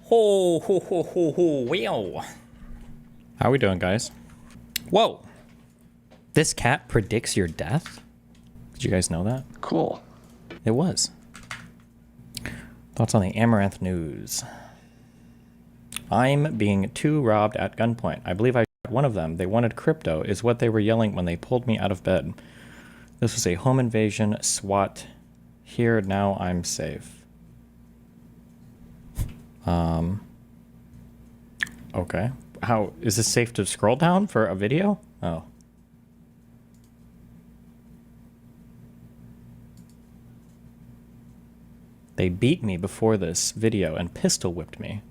Ho, ho, ho, ho, ho, wow. How are we doing, guys? Whoa. This cat predicts your death? Did you guys know that? Cool. It was. Thoughts on the Amaranth news. I'm being too robbed at gunpoint. I believe I shot one of them. They wanted crypto, is what they were yelling when they pulled me out of bed. This was a home invasion, SWAT. Here, now I'm safe. Okay. How is this safe to scroll down for a video? Oh. They beat me before this video and pistol whipped me.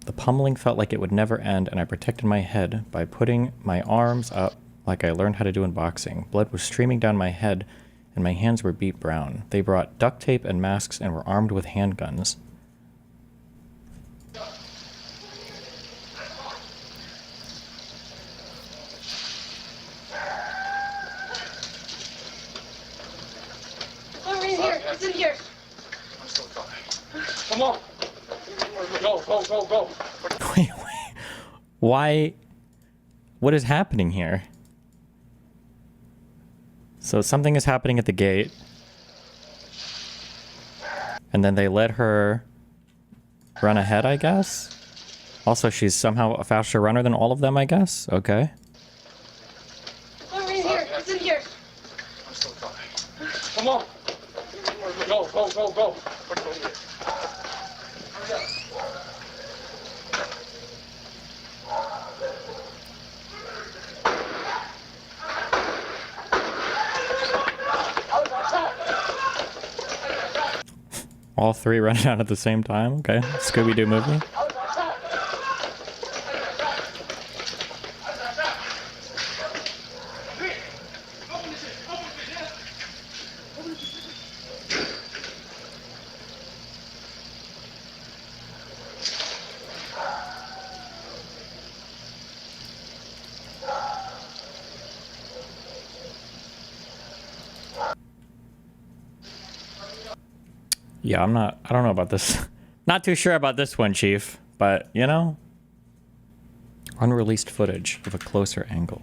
The pummeling felt like it would never end, and I protected my head by putting my arms up like I learned how to do in boxing. Blood was streaming down my head, and my hands were beat brown. They brought duct tape and masks and were armed with handguns. It's in here. I'm still coming. Come on. Go. Wait. Why? What is happening here? So something is happening at the gate. And then they let her run ahead, I guess? Also, she's somehow a faster runner than all of them, I guess? Okay. Oh, right here. It's in here. I'm still coming. Come on. Go. All three running out at the same time? Okay. Scooby-Doo movie. Yeah, I don't know about this. Not too sure about this one, Chief, but, you know, unreleased footage of a closer angle.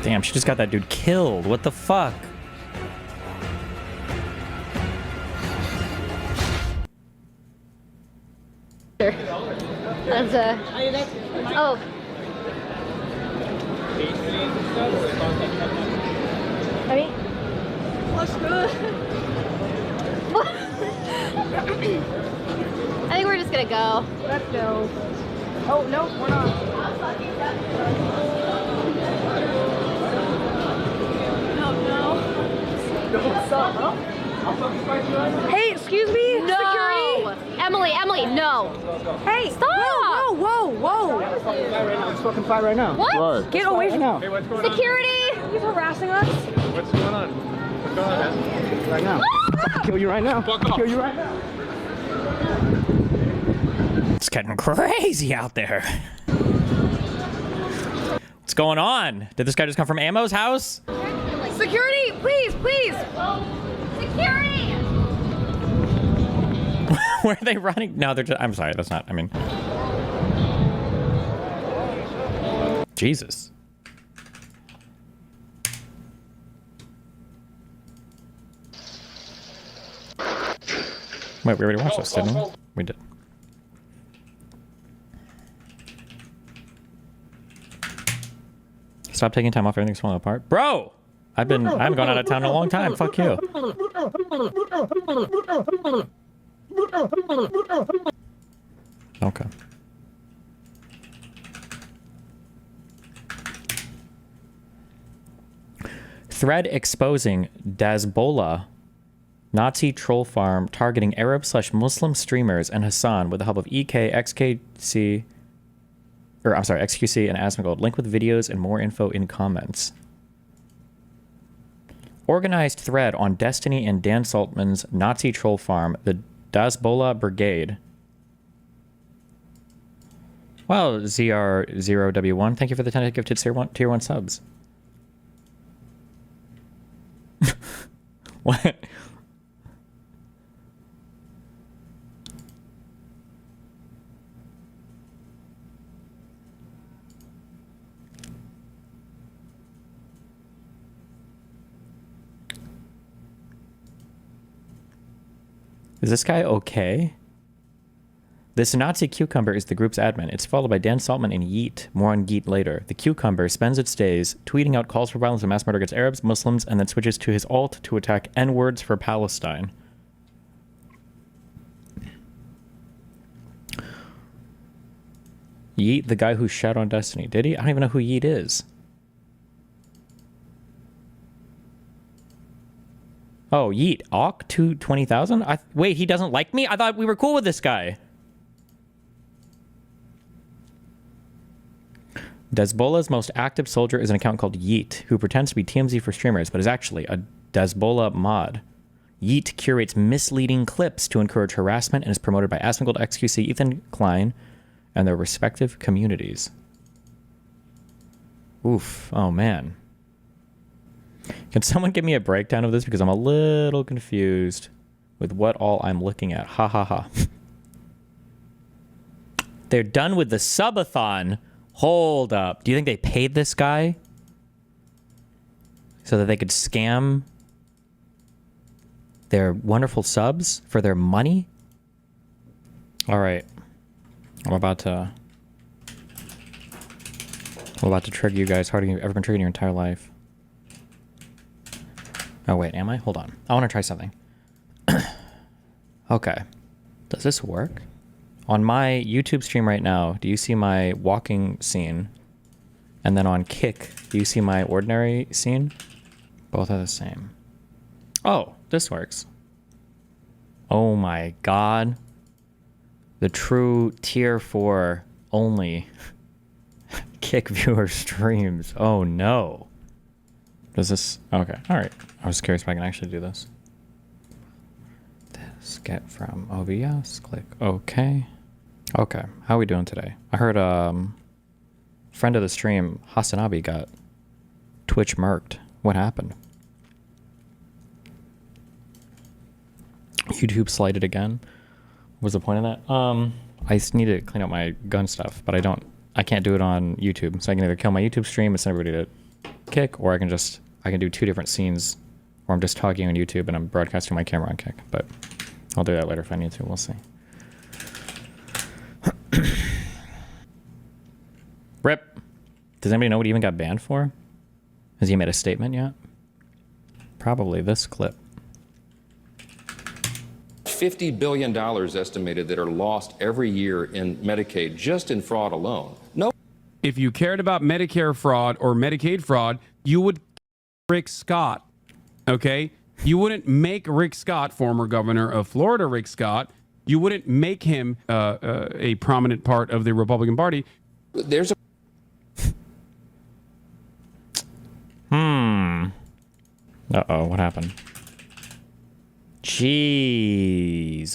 Damn, she just got that dude killed. What the fuck? That's oh. Ready? What's good? I think we're just gonna go. Let's go. Oh, no, we're not. What's up, huh? Hey, excuse me? No! Security? Emily, no! Hey, Stop! Whoa! Let's fucking fight right now. What? Get away from Hey, what's going Security! He's harassing us. on? What's going on? What's going on, man? Right now. I'll kill you right now. Fuck off. Kill you right now. It's getting crazy out there. What's going on? Did this guy just come from Ammo's house? Security, please! Security! Where are they running? No, they're just, I'm sorry, that's not, I mean. Jesus. Wait, we already watched this, didn't we? We did. Stop taking time off, everything's falling apart. Bro! I haven't gone out of town in a long time. Fuck you. Okay. Thread exposing Dazbollah Nazi troll farm targeting Arab/Muslim streamers and Hasan with the help of EK, XKC, XQC and Asmongold. Link with videos and more info in comments. Organized thread on Destiny and Dan Saltman's Nazi troll farm, the Dazbollah Brigade. Well, ZR0W1, thank you for the 10 gifted tier 1 subs. What? Is this guy okay? This Nazi cucumber is the group's admin. It's followed by Dan Saltman and Yeet. More on Yeet later. The cucumber spends its days tweeting out calls for violence and mass murder against Arabs, Muslims, and then switches to his alt to attack N-words for Palestine. Yeet, the guy who shat on Destiny. Did he? I don't even know who Yeet is. Oh, Yeet. Awk to 20,000? Wait, he doesn't like me? I thought we were cool with this guy. Dazbollah's most active soldier is an account called Yeet, who pretends to be TMZ for streamers, but is actually a Dazbollah mod. Yeet curates misleading clips to encourage harassment and is promoted by Asmongold, XQC, Ethan Klein, and their respective communities. Oof. Oh, man. Can someone give me a breakdown of this? Because I'm a little confused with what all I'm looking at. Ha ha ha. They're done with the subathon. Hold up. Do you think they paid this guy so that they could scam their wonderful subs for their money? All right. I'm about to trigger you guys harder than you've ever been triggered in your entire life. Oh, wait. Am I? Hold on. I want to try something. Okay. Does this work? On my YouTube stream right now, do you see my walking scene? And then on Kick, do you see my ordinary scene? Both are the same. Oh, this works. Oh my god. The true tier 4 only Kick viewer streams. Oh no. Does this... Okay, alright. I was curious if I can actually do this. This get from OBS. Click OK. Okay, how are we doing today? I heard friend of the stream, Hasan got Twitch murked. What happened? YouTube slighted again. What was the point of that? I just need to clean up my gun stuff, but I can't do it on YouTube. So I can either kill my YouTube stream and send everybody to Kick, or I can do 2 different scenes where I'm just talking on YouTube and I'm broadcasting my camera on Kick. But I'll do that later if I need to. We'll see. Rip. Does anybody know what he even got banned for? Has he made a statement yet? Probably this clip. $50 billion estimated that are lost every year in Medicaid, just in fraud alone. No. If you cared about Medicare fraud or Medicaid fraud, you would Rick Scott, okay? You wouldn't make Rick Scott, former governor of Florida, Rick Scott, you wouldn't make him a prominent part of the Republican Party. There's a... Uh-oh, what happened? Jesus.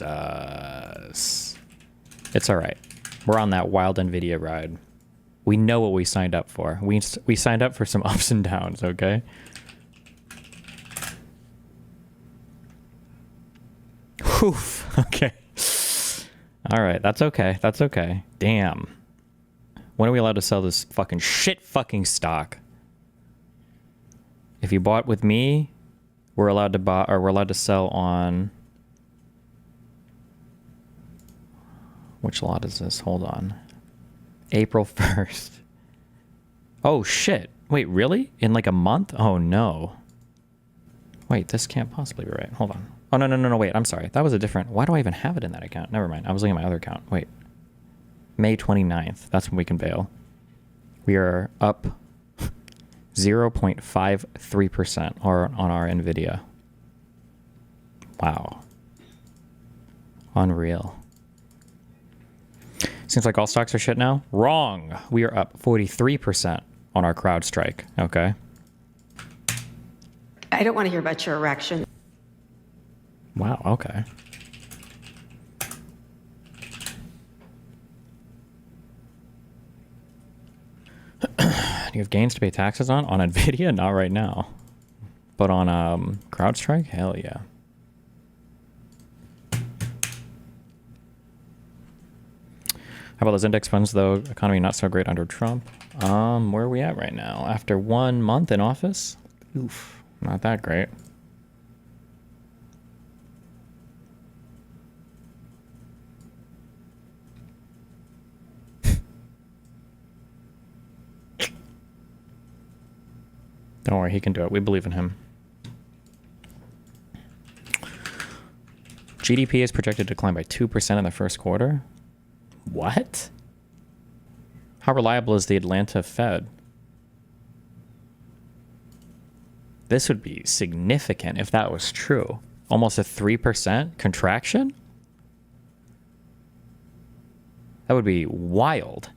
It's all right. We're on that wild NVIDIA ride. We know what we signed up for. We signed up for some ups and downs, okay? Oof. Okay. All right. That's okay. That's okay. Damn. When are we allowed to sell this fucking shit fucking stock? If you bought with me, we're allowed to buy, or we're allowed to sell on... Which lot is this? Hold on. April 1st. Oh, shit. Wait, really? In like a month? Oh, no. Wait, this can't possibly be right. Hold on. Oh, no, wait. I'm sorry. That was a different... Why do I even have it in that account? Never mind. I was looking at my other account. Wait. May 29th. That's when we can bail. We are up 0.53% on our NVIDIA. Wow. Unreal. Seems like all stocks are shit now. Wrong. We are up 43% on our CrowdStrike. Okay. I don't want to hear about your erection. Wow. Okay. Do you have gains to pay taxes on? On NVIDIA? Not right now. But on CrowdStrike? Hell yeah. How about those index funds, though? Economy not so great under Trump. Where are we at right now? After 1 month in office? Oof, not that great. Don't worry, he can do it. We believe in him. GDP is projected to decline by 2% in the first quarter. What? How reliable is the Atlanta Fed? This would be significant if that was true. Almost a 3% contraction? That would be wild.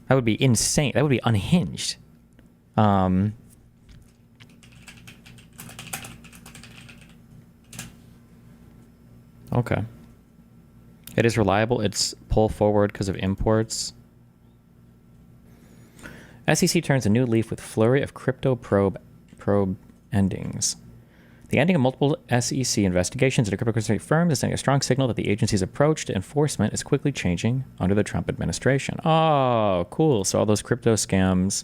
That would be insane. That would be unhinged. Okay. It is reliable. It's pull forward because of imports. SEC turns a new leaf with flurry of crypto probe endings. The ending of multiple SEC investigations into cryptocurrency firms is sending a strong signal that the agency's approach to enforcement is quickly changing under the Trump administration. Oh, cool. So all those crypto scams.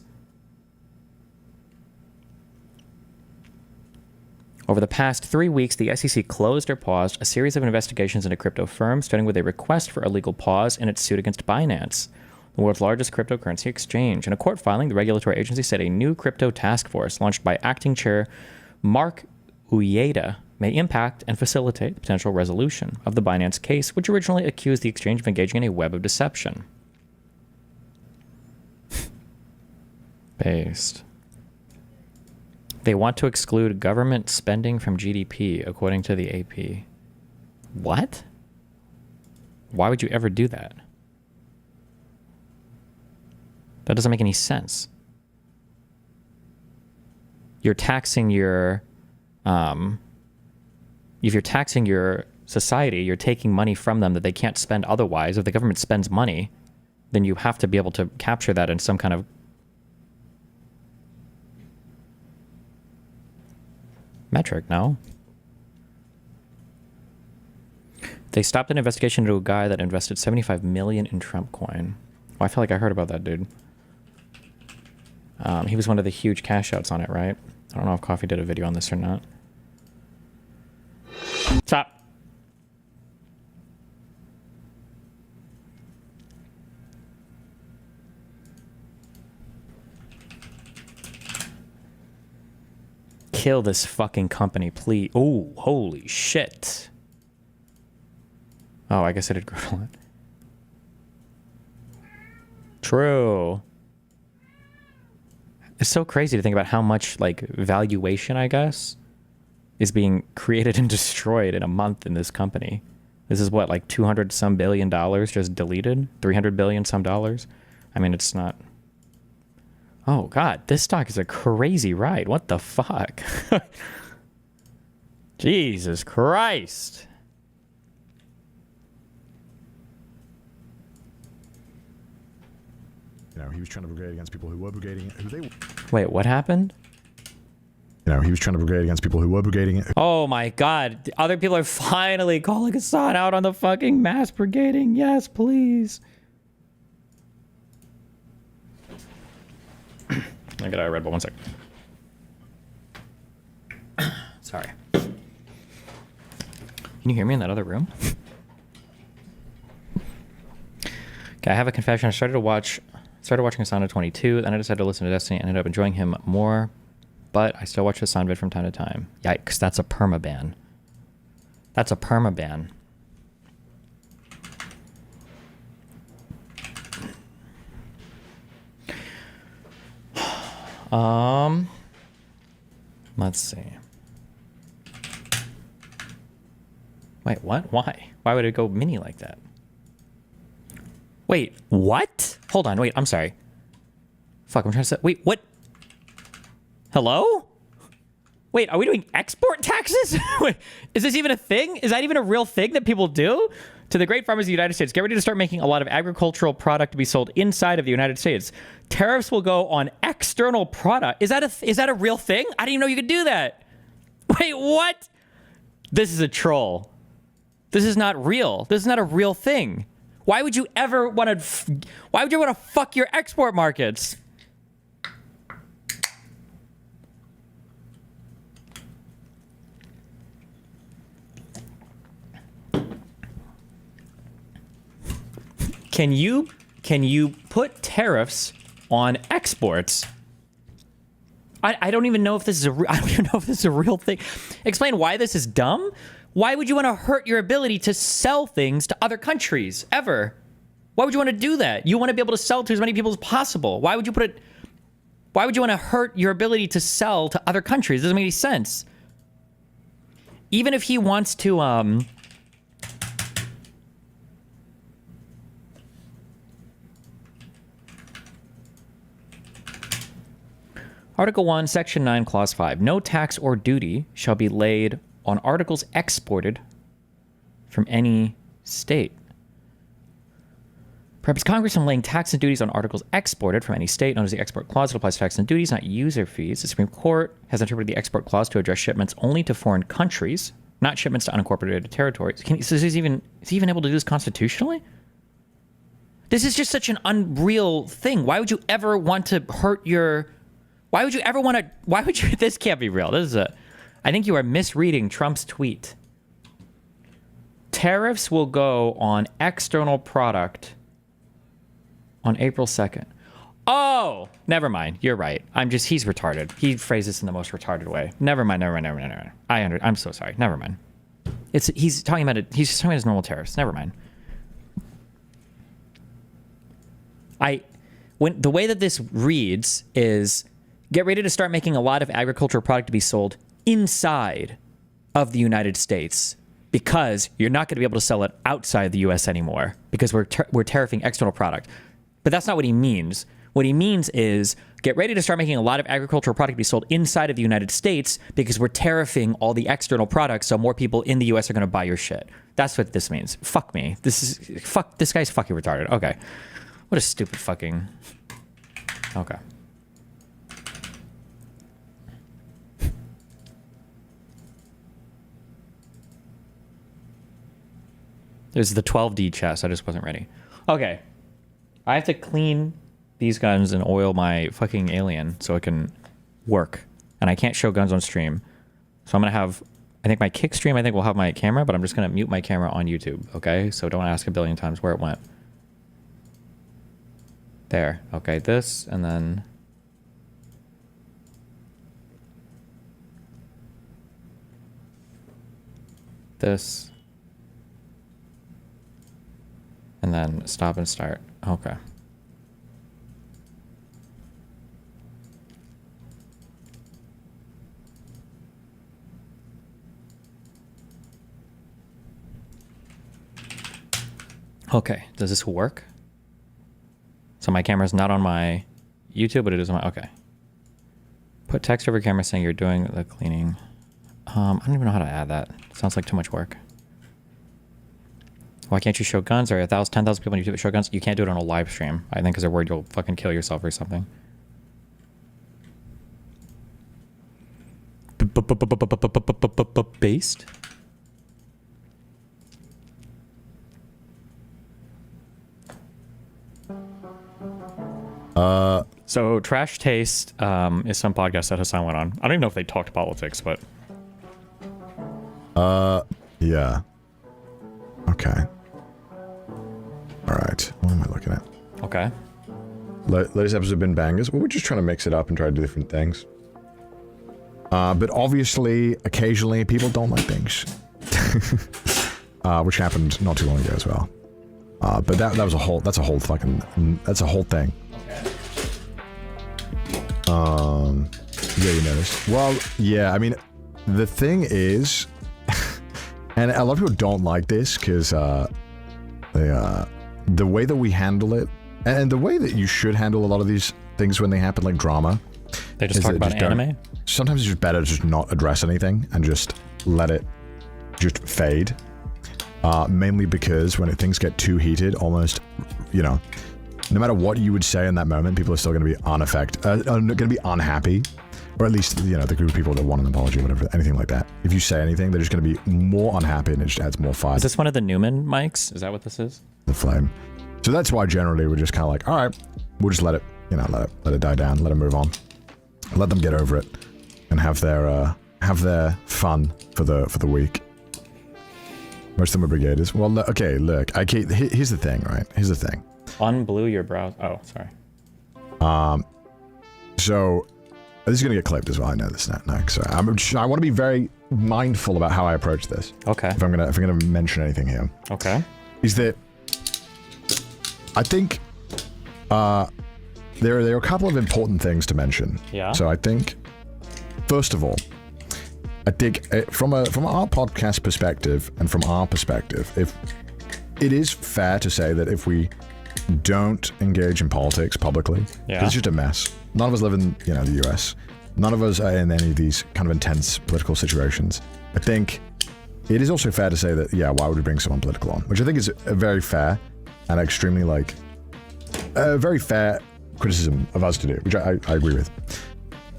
Over the past 3 weeks, the SEC closed or paused a series of investigations into crypto firms, starting with a request for a legal pause in its suit against Binance, the world's largest cryptocurrency exchange. In a court filing, the regulatory agency said a new crypto task force launched by acting chair Mark Uyeda may impact and facilitate the potential resolution of the Binance case, which originally accused the exchange of engaging in a web of deception. Based. They want to exclude government spending from GDP, according to the AP. What? Why would you ever do that? That doesn't make any sense. You're taxing your... if you're taxing your society, you're taking money from them that they can't spend otherwise. If the government spends money, then you have to be able to capture that in some kind of metric, no? They stopped an investigation into a guy that invested $75 million in Trump coin. Oh, I feel like I heard about that dude. He was one of the huge cash outs on it, right? I don't know if Coffee did a video on this or not. Stop. Kill this fucking company, please. Oh, holy shit. Oh, I guess I did grow a lot. True. It's so crazy to think about how much, like, valuation, I guess, is being created and destroyed in a month in this company. This is what, like 200 some billion dollars just deleted? 300 billion some dollars? I mean, it's not... Oh, God, this stock is a crazy ride. What the fuck? Jesus Christ. You know, he was trying to brigade against people who were brigading who they were. Wait, what happened? You know, he was trying to brigade against people who were brigading. Oh my God. Other people are finally calling Hasan out on the fucking mass brigading. Yes, please. I got a Red Bull. 1 sec. Sorry. Can you hear me in that other room? Okay, I have a confession. I started watching Hasan at 22, then I decided to listen to Destiny and ended up enjoying him more, but I still watch Hasan vid from time to time. Yikes, that's a permaban. That's a permaban. Let's see. Wait, what? Why? Why would it go mini like that? Wait, what? Hold on, wait, I'm sorry. Fuck, I'm trying to say, wait, what? Hello? Wait, are we doing export taxes? Wait, is this even a thing? Is that even a real thing that people do? To the great farmers of the United States, get ready to start making a lot of agricultural product to be sold inside of the United States. Tariffs will go on external product. Is that a real thing? I didn't even know you could do that. Wait, what? This is a troll. This is not real. This is not a real thing. Why would you ever want to? Why would you want to fuck your export markets? Can you put tariffs on exports? I don't even know if this is I don't even know if this is a real thing. Explain why this is dumb. Why would you want to hurt your ability to sell things to other countries ever? Why would you want to do that? You want to be able to sell to as many people as possible. Why would you why would you want to hurt your ability to sell to other countries? It doesn't make any sense. Even if he wants to Article 1, Section 9, Clause 5. No tax or duty shall be laid on articles exported from any state. Prohibits Congress from laying tax and duties on articles exported from any state. Known as the Export Clause, it applies to tax and duties, not user fees. The Supreme Court has interpreted the Export Clause to address shipments only to foreign countries, not shipments to unincorporated territories. So is he even able to do this constitutionally? This is just such an unreal thing. Why would you ever want to hurt your... Why would you ever want to... Why would you... This can't be real. This is a... I think you are misreading Trump's tweet. Tariffs will go on external product on April 2nd. Oh! Never mind. You're right. He's retarded. He phrased this in the most retarded way. Never mind. I'm so sorry. Never mind. He's talking about his normal tariffs. Never mind. The way that this reads is... Get ready to start making a lot of agricultural product to be sold inside of the United States because you're not going to be able to sell it outside the U.S. anymore because we're tariffing external product. But that's not what he means. What he means is get ready to start making a lot of agricultural product to be sold inside of the United States because we're tariffing all the external products so more people in the U.S. are going to buy your shit. That's what this means. Fuck me. This guy's fucking retarded. Okay. What a stupid fucking... Okay. There's the 12D chest. I just wasn't ready. Okay. I have to clean these guns and oil my fucking alien so it can work. And I can't show guns on stream. So I'm going to have... I think my kick stream, will have my camera, but I'm just going to mute my camera on YouTube. Okay? So don't ask a billion times where it went. There. Okay, this, and then... This... And then stop and start. Okay. Okay, does this work? So my camera's not on my YouTube, but it is on my... Okay. Put text over camera saying you're doing the cleaning. I don't even know how to add that. Sounds like too much work. Why can't you show guns? Or 10,000 people on YouTube that show guns? You can't do it on a live stream. I think because they're worried you'll fucking kill yourself or something. Based? So Trash Taste is some podcast that Hasan went on. I don't even know if they talked politics, but... Yeah. Okay. Alright, what am I looking at? Okay. Latest episodes have been bangers. Well, we're just trying to mix it up and try to do different things. But obviously, occasionally, people don't like things. Which happened not too long ago as well. But that's a whole thing. Yeah, you noticed. Well, yeah, I mean, the thing is, and a lot of people don't like this because the way that we handle it, and the way that you should handle a lot of these things when they happen, like drama. They just talk about anime? Sometimes it's just better to just not address anything and just let it just fade. Mainly because when things get too heated, almost, you know, no matter what you would say in that moment, people are still going to be going to be unhappy. Or at least, you know, the group of people that want an apology or whatever, anything like that. If you say anything, they're just going to be more unhappy and it just adds more fire. Is this one of the Newman mics? Is that what this is? The flame. So that's why generally we're just kind of like, all right, we'll just let it, you know, let it die down, let it move on. Let them get over it and have their fun for the week. Most of them are brigaders. Well, okay, look, here's the thing, right? Here's the thing. Unblue your brows. Oh, sorry. So this is gonna get clipped as well. I know this now. No, so I want to be very mindful about how I approach this. Okay. If I'm gonna mention anything here. Okay. Is that I think there are a couple of important things to mention. Yeah. So I think first of all, I think from our podcast perspective and from our perspective, if it is fair to say that if we don't engage in politics publicly, it's just a mess. None of us live in, you know, the US. None of us are in any of these kind of intense political situations. I think it is also fair to say that, yeah, why would we bring someone political on? Which I think is a very fair and extremely, like, a very fair criticism of us to do, which I agree with.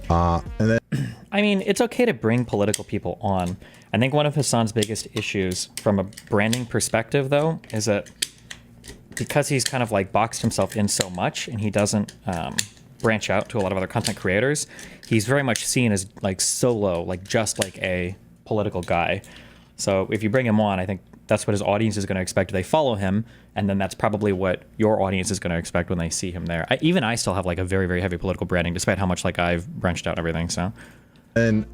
And then I mean, it's okay to bring political people on. I think one of Hasan's biggest issues from a branding perspective, though, is that because he's kind of like boxed himself in so much and he doesn't branch out to a lot of other content creators, he's very much seen as like solo, like just like a political guy. So if you bring him on, I think that's what his audience is going to expect. They follow him, and then that's probably what your audience is going to expect when they see him there. Even I still have like a very, very heavy political branding, despite how much like I've branched out and everything. So, and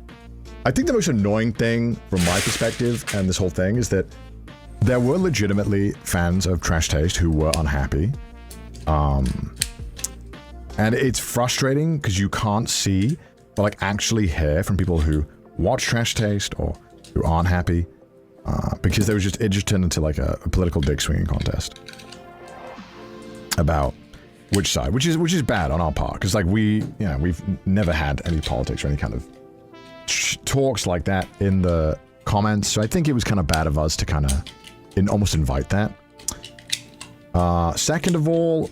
I think the most annoying thing from my perspective and this whole thing is that there were legitimately fans of Trash Taste who were unhappy. And it's frustrating because you can't see or like actually hear from people who watch Trash Taste or who aren't happy. Because it just turned into like a political dick swinging contest about which side, which is bad on our part, because like we've never had any politics or any kind of talks like that in the comments. So I think it was kind of bad of us to kind of almost invite that. Second of all,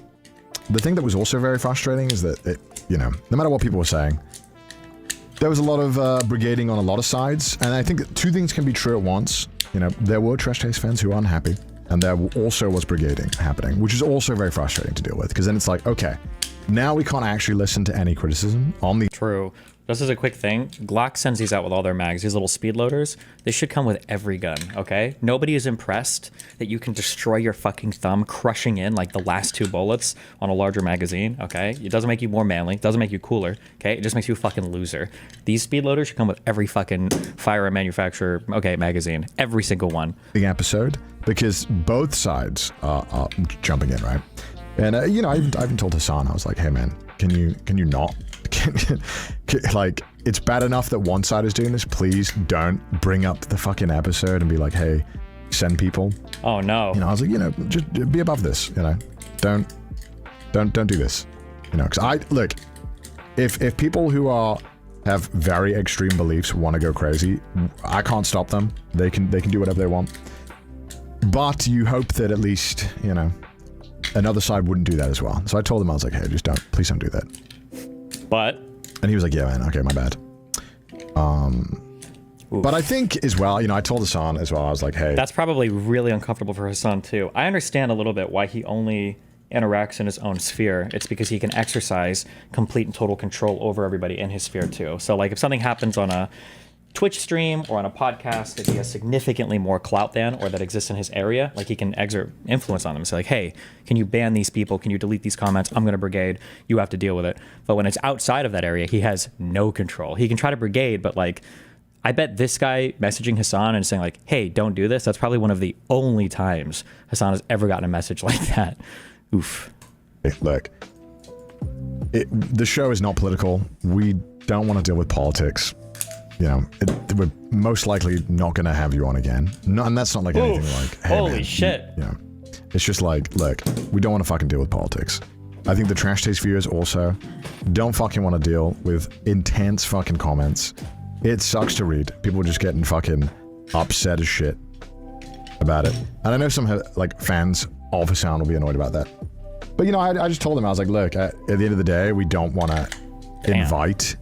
the thing that was also very frustrating is that no matter what people were saying, there was a lot of brigading on a lot of sides, and I think that two things can be true at once. You know, there were Trash Taste fans who were unhappy, and there also was brigading happening, which is also very frustrating to deal with, because then it's like, okay, now we can't actually listen to any criticism on the... True. Just as a quick thing, Glock sends these out with all their mags, these little speed loaders. They should come with every gun, okay? Nobody is impressed that you can destroy your fucking thumb crushing in like the last 2 bullets on a larger magazine, okay? It doesn't make you more manly, it doesn't make you cooler, okay? It just makes you a fucking loser. These speed loaders should come with every fucking firearm manufacturer, okay, magazine. Every single one. The episode, because both sides are jumping in, right? And, I even told Hasan, I was like, hey man, can you not? Like, it's bad enough that one side is doing this. Please don't bring up the fucking episode and be like, hey, send people. Oh no. I was like, just be above this. Don't do this. Because look, if people who have very extreme beliefs want to go crazy, I can't stop them. They can do whatever they want. But you hope that at least another side wouldn't do that as well. So I told them, I was like, hey, please don't do that. But and he was like, yeah, man, okay, my bad. But I think as well, I told Hasan as well, I was like, hey. That's probably really uncomfortable for Hasan too. I understand a little bit why he only interacts in his own sphere. It's because he can exercise complete and total control over everybody in his sphere too. So like if something happens on a Twitch stream or on a podcast that he has significantly more clout than, or that exists in his area, like he can exert influence on them. So like, hey, can you ban these people? Can you delete these comments? I'm going to brigade. You have to deal with it. But when it's outside of that area, he has no control. He can try to brigade, but like, I bet this guy messaging Hasan and saying like, hey, don't do this. That's probably one of the only times Hasan has ever gotten a message like that. Oof. Look, the show is not political. We don't want to deal with politics. You know, we're most likely not going to have you on again. No, and that's not like anything like, hey, Holy man, shit. You know, it's just like, look, we don't want to fucking deal with politics. I think the Trash Taste viewers also don't fucking want to deal with intense fucking comments. It sucks to read. People just getting fucking upset as shit about it. And I know some like fans of Hasan will be annoyed about that. But you know, I just told them, I was like, look, at the end of the day, we don't want to invite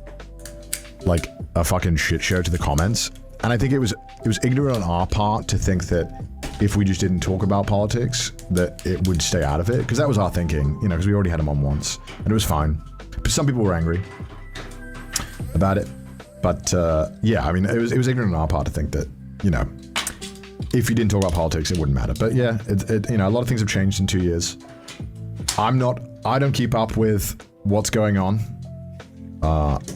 like a fucking shit show to the comments. And I think it was ignorant on our part to think that if we just didn't talk about politics, that it would stay out of it. Because that was our thinking, you know, because we already had him on once. And it was fine. But some people were angry about it. But yeah, I mean, it was ignorant on our part to think that, you know, if you didn't talk about politics, it wouldn't matter. But yeah, you know, a lot of things have changed in 2 years. I don't keep up with what's going on.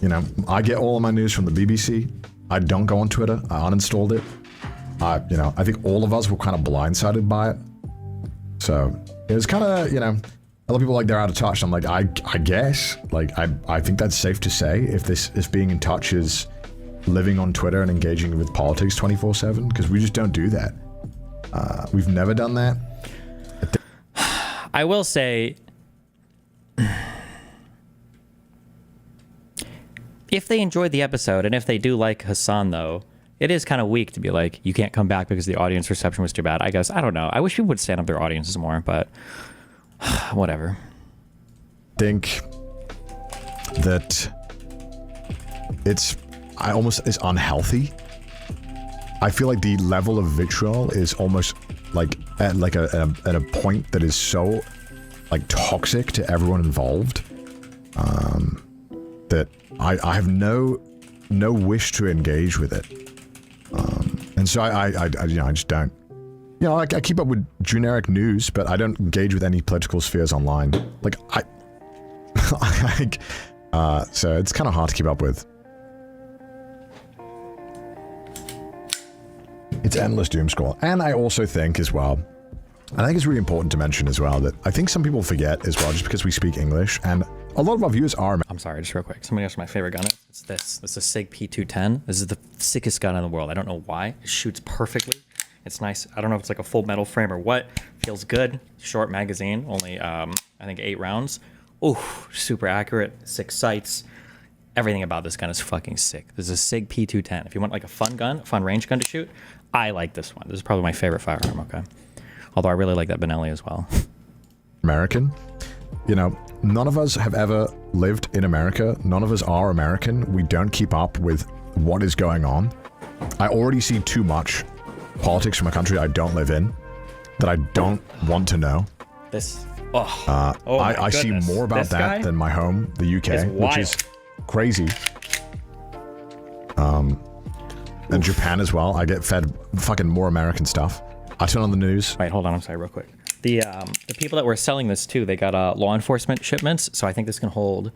You know, I get all of my news from the BBC. I don't go on Twitter. I uninstalled it. You know, I think all of us were kind of blindsided by it. So it was kind of, you know, a lot of people like they're out of touch. I'm like, I guess, like, I think that's safe to say if being in touch is living on Twitter and engaging with politics 24/7, because we just don't do that. We've never done that. I will say, if they enjoyed the episode, and if they do like Hasan, though, it is kind of weak to be like, you can't come back because the audience reception was too bad. I guess, I don't know. I wish people would stand up their audiences more, but whatever. I think that it's unhealthy. I feel like the level of vitriol is almost like at a point that is so like toxic to everyone involved, that I have no wish to engage with it. And so I you know, I just don't. You know, I keep up with generic news, but I don't engage with any political spheres online. Like so it's kind of hard to keep up with. It's endless doom scroll. And I also think as well, and I think it's really important to mention as well, that I think some people forget as well, just because we speak English, and a lot of our viewers are... I'm sorry, just real quick. Somebody asked my favorite gun. It's this. This is a SIG P210. This is the sickest gun in the world. I don't know why. It shoots perfectly. It's nice. I don't know if it's like a full metal frame or what. Feels good. Short magazine. Only, I think 8 rounds. Ooh, super accurate. 6 sights. Everything about this gun is fucking sick. This is a SIG P210. If you want like a fun gun, fun range gun to shoot, I like this one. This is probably my favorite firearm, okay? Although I really like that Benelli as well. American. You know, none of us have ever lived in America. None of us are American. We don't keep up with what is going on. I already see too much politics from a country I don't live in that I don't want to know. This, I see more about this that than my home, the UK, which is crazy. And Japan as well. I get fed fucking more American stuff. I turn on the news. Wait, hold on. I'm sorry, real quick. The people that were selling this too, they got law enforcement shipments. So I think this can hold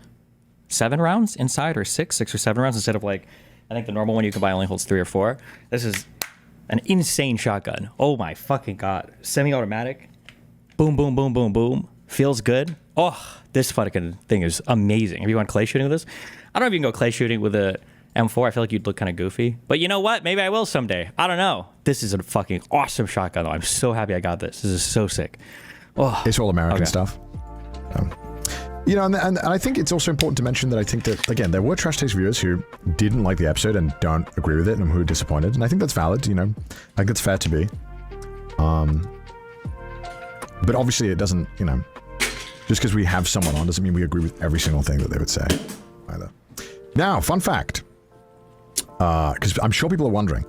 7 rounds inside, or 6 or 7 rounds, instead of like, I think the normal one you can buy only holds 3 or 4. This is an insane shotgun. Oh my fucking God. Semi-automatic. Boom, boom, boom, boom, boom. Feels good. Oh, this fucking thing is amazing. If you want clay shooting with this, I don't know if you can go clay shooting with a M4. I feel like you'd look kind of goofy. But you know what? Maybe I will someday. I don't know. This is a fucking awesome shotgun, though. I'm so happy I got this. This is so sick. Oh, it's all American stuff. You know, and I think it's also important to mention that I think that, again, there were Trash Taste viewers who didn't like the episode and don't agree with it and who are disappointed. And I think that's valid, you know. I think it's fair to be. But obviously it doesn't, you know, just because we have someone on doesn't mean we agree with every single thing that they would say either. Now, fun fact. Because I'm sure people are wondering.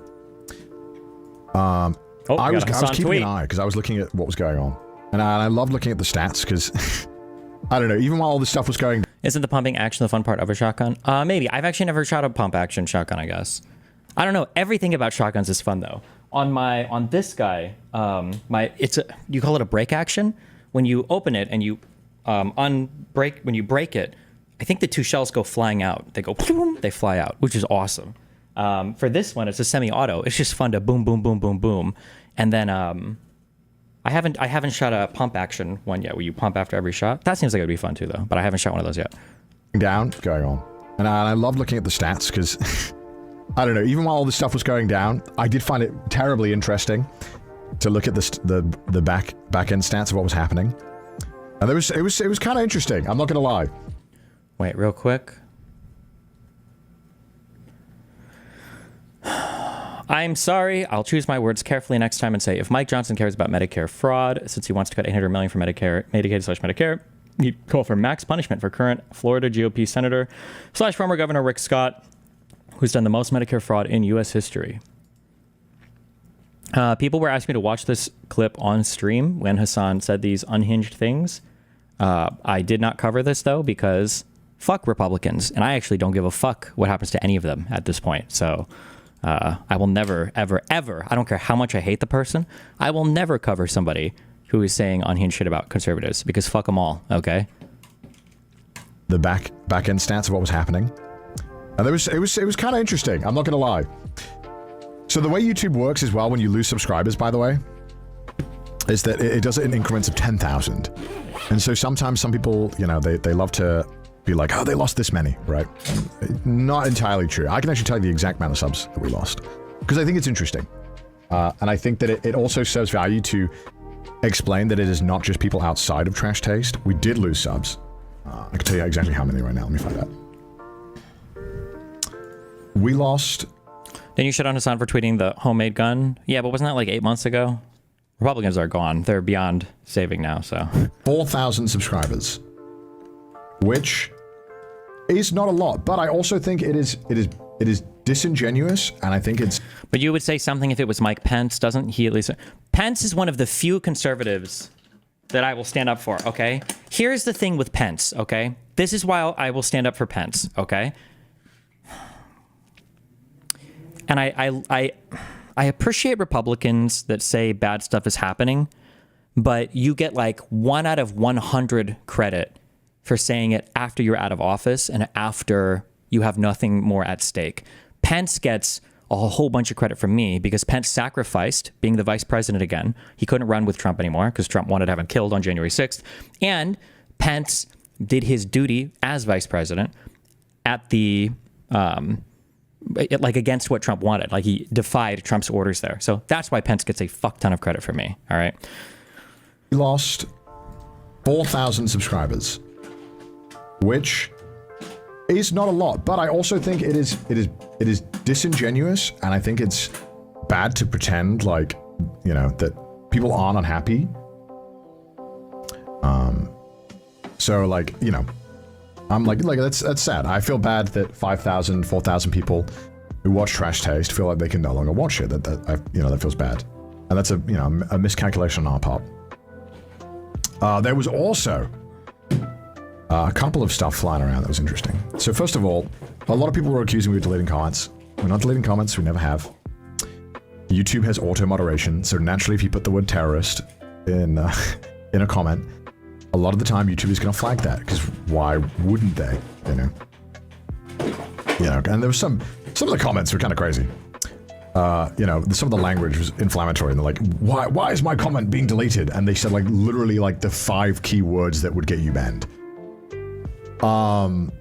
I was keeping an eye because I was looking at what was going on. And I loved looking at the stats because, I don't know, even while all this stuff was going... Isn't the pumping action the fun part of a shotgun? Maybe. I've actually never shot a pump action shotgun, I guess. I don't know. Everything about shotguns is fun, though. On this guy, you call it a break action? When you open it and you when you break it, I think the 2 shells go flying out. They go, boom, they fly out, which is awesome. For this one, it's a semi-auto. It's just fun to boom, boom, boom, boom, boom. And then I haven't shot a pump action one yet, where you pump after every shot. That seems like it would be fun too, though. But I haven't shot one of those yet. down going on. And I love looking at the stats because, I don't know, even while all this stuff was going down, I did find it terribly interesting to look at the back end stats of what was happening. And it was kind of interesting, I'm not going to lie. Wait, real quick. I'm sorry, I'll choose my words carefully next time and say, if Mike Johnson cares about Medicare fraud, since he wants to cut $800 million from Medicaid/Medicare, you call for max punishment for current Florida GOP Senator / former Governor Rick Scott, who's done the most Medicare fraud in U.S. history. People were asking me to watch this clip on stream when Hasan said these unhinged things. I did not cover this, though, because fuck Republicans, and I actually don't give a fuck what happens to any of them at this point. So I will never, ever, ever, I don't care how much I hate the person, I will never cover somebody who is saying unhinged shit about conservatives, because fuck them all, okay? The back end stats of what was happening. And it was kind of interesting, I'm not going to lie. So the way YouTube works as well when you lose subscribers, by the way, is that it does it in increments of 10,000. And so sometimes some people, you know, they love to be like, oh, they lost this many, right? Not entirely true. I can actually tell you the exact amount of subs that we lost, because I think it's interesting. And I think that it also serves value to explain that it is not just people outside of Trash Taste. We did lose subs. I can tell you exactly how many right now. Let me find out. We lost... Then you shut on Hasan for tweeting the homemade gun? Yeah, but wasn't that like 8 months ago? Republicans are gone. They're beyond saving now, so... 4,000 subscribers. Which is not a lot, but I also think it is disingenuous, and I think it's... But you would say something if it was Mike Pence, doesn't he at least... Pence is one of the few conservatives that I will stand up for, okay? Here's the thing with Pence, okay? This is why I will stand up for Pence, okay? And I appreciate Republicans that say bad stuff is happening, but you get like 1 out of 100 credit for saying it after you're out of office and after you have nothing more at stake. Pence gets a whole bunch of credit from me because Pence sacrificed being the vice president again. He couldn't run with Trump anymore because Trump wanted to have him killed on January 6th. And did his duty as vice president at the, like against what Trump wanted. Like he defied Trump's orders there. So that's why Pence gets a fuck ton of credit from me. All right. We lost 4,000 subscribers, which is not a lot, but I also think it is disingenuous, and I think it's bad to pretend like, you know, that people aren't unhappy. So like, you know, I'm like that's sad. I feel bad that 5,000, 4,000 people who watch Trash Taste feel like they can no longer watch it. That feels bad, and that's a miscalculation on our part. There was also a couple of stuff flying around that was interesting. So first of all, a lot of people were accusing me of deleting comments. We're not deleting comments. We never have. YouTube has auto moderation, so naturally, if you put the word terrorist in a comment, a lot of the time YouTube is going to flag that, because why wouldn't they? You know. And there was some of the comments were kind of crazy. Some of the language was inflammatory, and they're like, why is my comment being deleted? And they said like literally like the 5 key words that would get you banned. One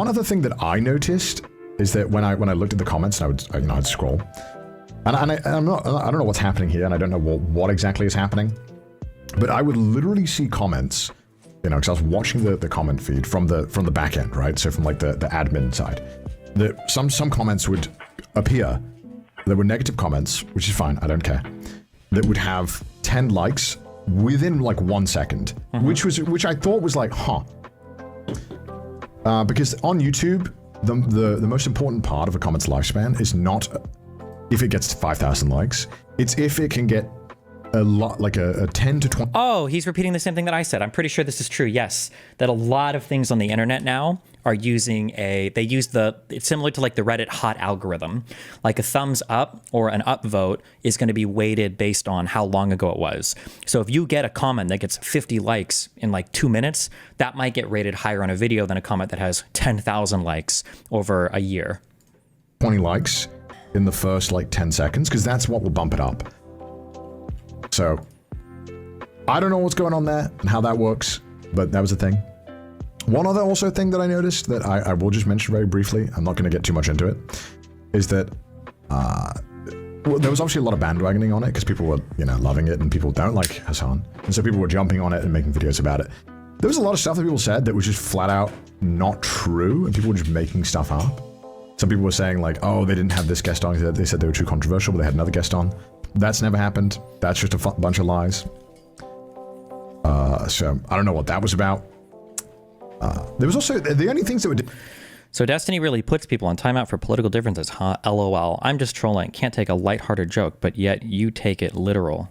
other thing that I noticed is that when I looked at the comments, and I'd scroll, and I don't know what's happening here, and I don't know what exactly is happening, but I would literally see comments, because I was watching the comment feed from the back end, right? So from like the admin side, that some comments would appear. There were negative comments, which is fine, I don't care, that would have 10 likes within like 1 second, which I thought was like, because on YouTube, the most important part of a comment's lifespan is not if it gets to 5,000 likes, it's if it can get a lot, like a 10 to 20. Oh, he's repeating the same thing that I said. I'm pretty sure this is true. Yes, that a lot of things on the internet now are using it's similar to like the Reddit hot algorithm. Like a thumbs up or an upvote is going to be weighted based on how long ago it was. So if you get a comment that gets 50 likes in like 2 minutes, that might get rated higher on a video than a comment that has 10,000 likes over a year. 20 likes in the first like 10 seconds, because that's what will bump it up. So I don't know what's going on there and how that works, but that was the thing. One other also thing that I noticed that I will just mention very briefly, I'm not going to get too much into it, is that well, there was obviously a lot of bandwagoning on it because people were, you know, loving it and people don't like Hasan. And so people were jumping on it and making videos about it. There was a lot of stuff that people said that was just flat out not true and people were just making stuff up. Some people were saying like, oh, they didn't have this guest on. They said they were too controversial, but they had another guest on. That's never happened. That's just a bunch of lies. So I don't know what that was about. There was also the only things that were... So Destiny really puts people on timeout for political differences, huh? LOL. I'm just trolling. Can't take a lighthearted joke, but yet you take it literal.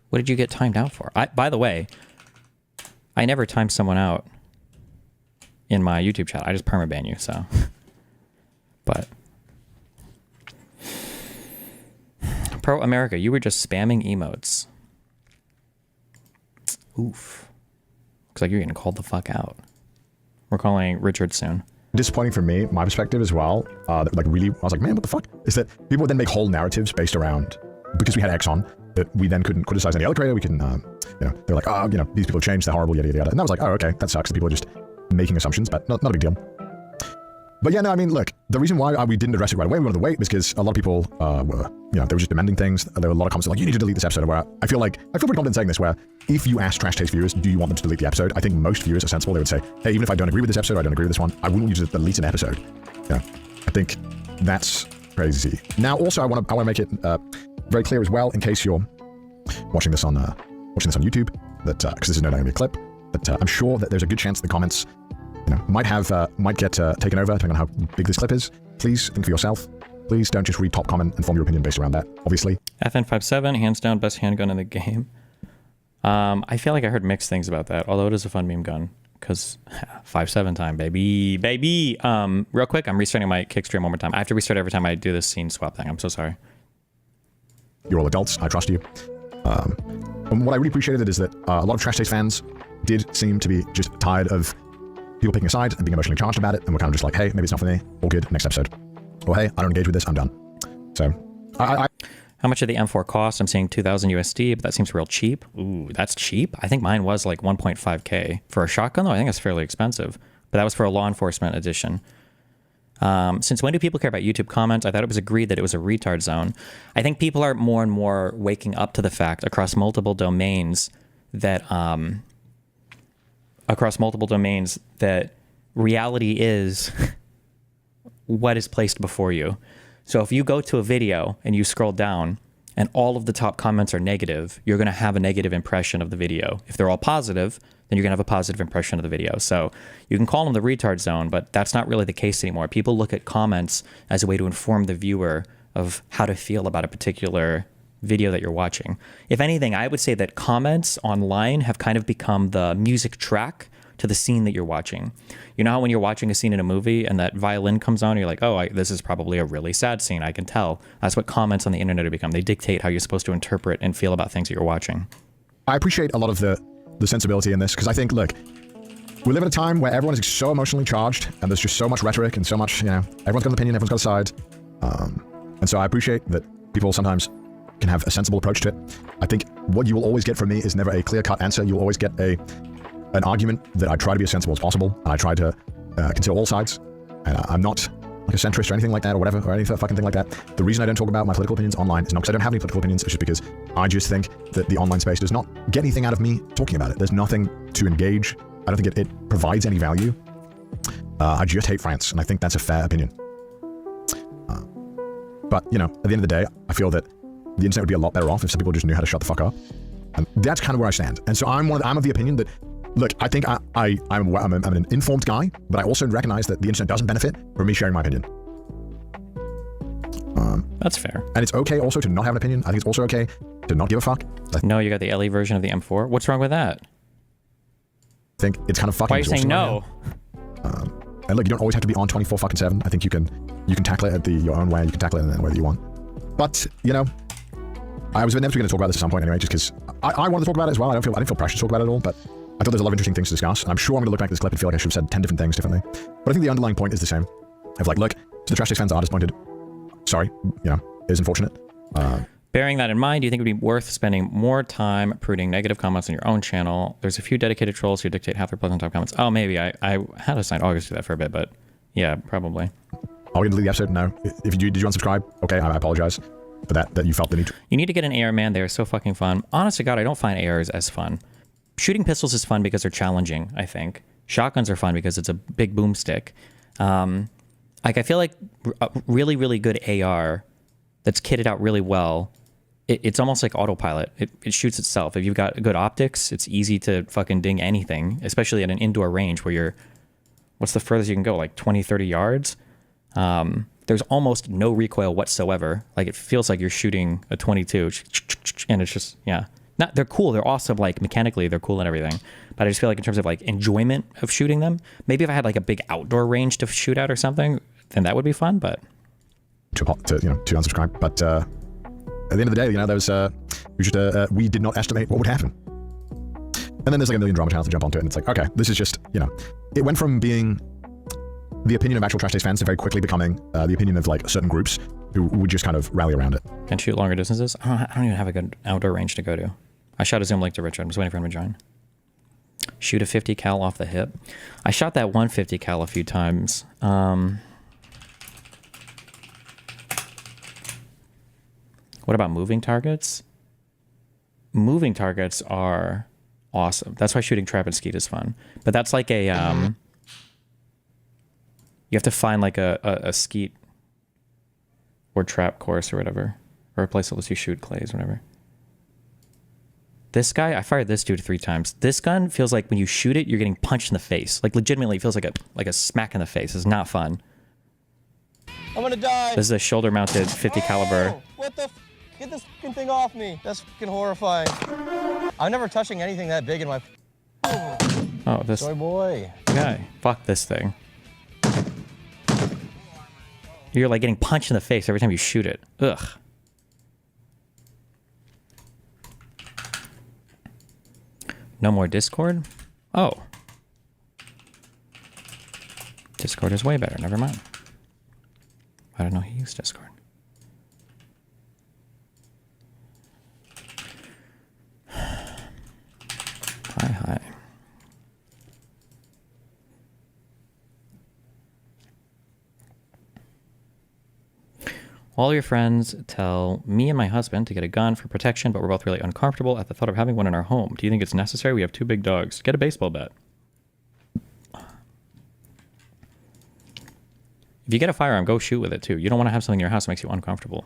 What did you get timed out for? By the way, I never timed someone out in my YouTube chat. I just permaban you, so... But... Pro America, you were just spamming emotes. Oof. Looks like you're getting called the fuck out. We're calling Richard soon. Disappointing for me, my perspective as well, like really, I was like, man, what the fuck? Is that people would then make whole narratives based around, because we had X on, that we then couldn't criticize any other creator, we couldn't, you know, they're like, oh, you know, these people have changed, they're horrible, yada, yada, yada. And I was like, oh, okay, that sucks, people are just making assumptions, but not a big deal. But yeah, no, I mean, look, the reason why we didn't address it right away, we wanted to wait, was because a lot of people were, you know, they were just demanding things. There were a lot of comments like, you need to delete this episode, where I feel pretty confident saying this, where if you ask Trash Taste viewers, do you want them to delete the episode? I think most viewers are sensible. They would say, hey, even if I don't agree with this episode, I don't agree with this one, I wouldn't want you to delete an episode. Yeah, I think that's crazy. Now, also, I want to make it very clear as well, in case you're watching this on YouTube, that because this is no longer a clip, that I'm sure that there's a good chance the comments, you know, might get taken over depending on how big this clip is. Please think for yourself. Please don't just read top comment and form your opinion based around that, obviously. FN57, hands down, best handgun in the game. I feel like I heard mixed things about that, although it is a fun meme gun, because 5-7 time, baby. Real quick, I'm restarting my kick stream one more time. I have to restart every time I do this scene swap thing. I'm so sorry. You're all adults. I trust you. And what I really appreciated is that a lot of Trash Taste fans did seem to be just tired of people picking a side and being emotionally charged about it, and we're kind of just like, hey, maybe it's not for me, all good, next episode. Or hey, I don't engage with this, I'm done. So, How much did the M4 cost? I'm saying 2,000 USD, but that seems real cheap. Ooh, that's cheap? I think mine was like 1.5K. For a shotgun, though, I think that's fairly expensive. But that was for a law enforcement edition. Since when do people care about YouTube comments? I thought it was agreed that it was a retard zone. I think people are more and more waking up to the fact across multiple domains that reality is what is placed before you. So if you go to a video and you scroll down and all of the top comments are negative, you're going to have a negative impression of the video. If they're all positive, then you're going to have a positive impression of the video. So you can call them the retard zone, but that's not really the case anymore. People look at comments as a way to inform the viewer of how to feel about a particular video that you're watching. If anything, I would say that comments online have kind of become the music track to the scene that you're watching. You know how when you're watching a scene in a movie and that violin comes on, and you're like, oh, this is probably a really sad scene, I can tell. That's what comments on the internet have become. They dictate how you're supposed to interpret and feel about things that you're watching. I appreciate a lot of the sensibility in this, because I think, look, we live at a time where everyone is so emotionally charged, and there's just so much rhetoric and so much, you know, everyone's got an opinion, everyone's got a side. And so I appreciate that people sometimes can have a sensible approach to it. I think what you will always get from me is never a clear-cut answer. You'll always get an argument that I try to be as sensible as possible, and I try to consider all sides. And I'm not like a centrist or anything like that, or whatever, or any fucking thing like that. The reason I don't talk about my political opinions online is not because I don't have any political opinions, it's just because I just think that the online space does not get anything out of me talking about it. There's nothing to engage. I don't think it provides any value. I just hate France, and I think that's a fair opinion. But, you know, at the end of the day, I feel that the internet would be a lot better off if some people just knew how to shut the fuck up. And that's kind of where I stand. And so I'm of the opinion that, look, I think I'm an informed guy, but I also recognize that the internet doesn't benefit from me sharing my opinion. That's fair. And it's okay also to not have an opinion. I think it's also okay to not give a fuck. No, you got the LE version of the M4. What's wrong with that? I think it's kind of fucking Why are you saying no? And look, you don't always have to be on 24/7. I think you can tackle it your own way. You can tackle it in the way that you want. But, you know, I was inevitably going to talk about this at some point anyway, just because I wanted to talk about it as well. I didn't feel pressure to talk about it at all, but I thought there's a lot of interesting things to discuss. And I'm sure I'm going to look back at this clip and feel like I should have said 10 different things differently. But I think the underlying point is the same. Of like, look, to the Trash Taste fans that are disappointed, sorry, you know, it is unfortunate. Bearing that in mind, do you think it would be worth spending more time pruning negative comments on your own channel? There's a few dedicated trolls who dictate half their pleasant top comments. Oh, maybe. I had assigned August to do that for a bit, but yeah, probably. Are we going to delete the episode? No. If you did you unsubscribe? Okay, I apologize for that you felt the need to. You need to get an AR, man. They are so fucking fun. Honest to God, I don't find ARs as fun. Shooting pistols is fun because they're challenging, I think. Shotguns are fun because it's a big boomstick. Like, I feel like a really, really good AR that's kitted out really well, it's almost like autopilot. It shoots itself. If you've got good optics, it's easy to fucking ding anything, especially at an indoor range where you're, what's the furthest you can go, like 20, 30 yards? There's almost no recoil whatsoever. Like, it feels like you're shooting a 22, and it's just, yeah. They're cool. They're awesome. Like, mechanically, they're cool and everything. But I just feel like in terms of, like, enjoyment of shooting them, maybe if I had, like, a big outdoor range to shoot at or something, then that would be fun, but... To unsubscribe, but at the end of the day, there was we did not estimate what would happen, and then there's like a million drama channels to jump onto it, and it's like, okay, this is just, it went from being the opinion of actual Trash Taste fans to very quickly becoming the opinion of like certain groups who would just kind of rally around it. Can shoot longer distances. I don't even have a good outdoor range to go to. I shot a zoom link to Richard. I'm just waiting for him to join. Shoot a 50 cal off the hip. I shot that 150 cal a few times. What about moving targets? Moving targets are awesome. That's why shooting trap and skeet is fun. But that's like a you have to find like a skeet or trap course or whatever, or a place that lets you shoot clays or whatever. This guy, I fired this dude 3 times. This gun feels like when you shoot it, you're getting punched in the face. Like, legitimately, it feels like a smack in the face. It's not fun. I'm gonna die. This is a shoulder-mounted 50 caliber. What the? Get this fucking thing off me. That's fucking horrifying. I'm never touching anything that big in my... Oh, this Sorry, boy. guy. Fuck this thing. You're like getting punched in the face every time you shoot it. Ugh. No more Discord? Oh. Discord is way better. Never mind. I don't know he used Discord. Hi. All your friends tell me and my husband to get a gun for protection, but we're both really uncomfortable at the thought of having one in our home. Do you think it's necessary? We have 2 big dogs. Get a baseball bat. If you get a firearm, go shoot with it too. You don't want to have something in your house that makes you uncomfortable.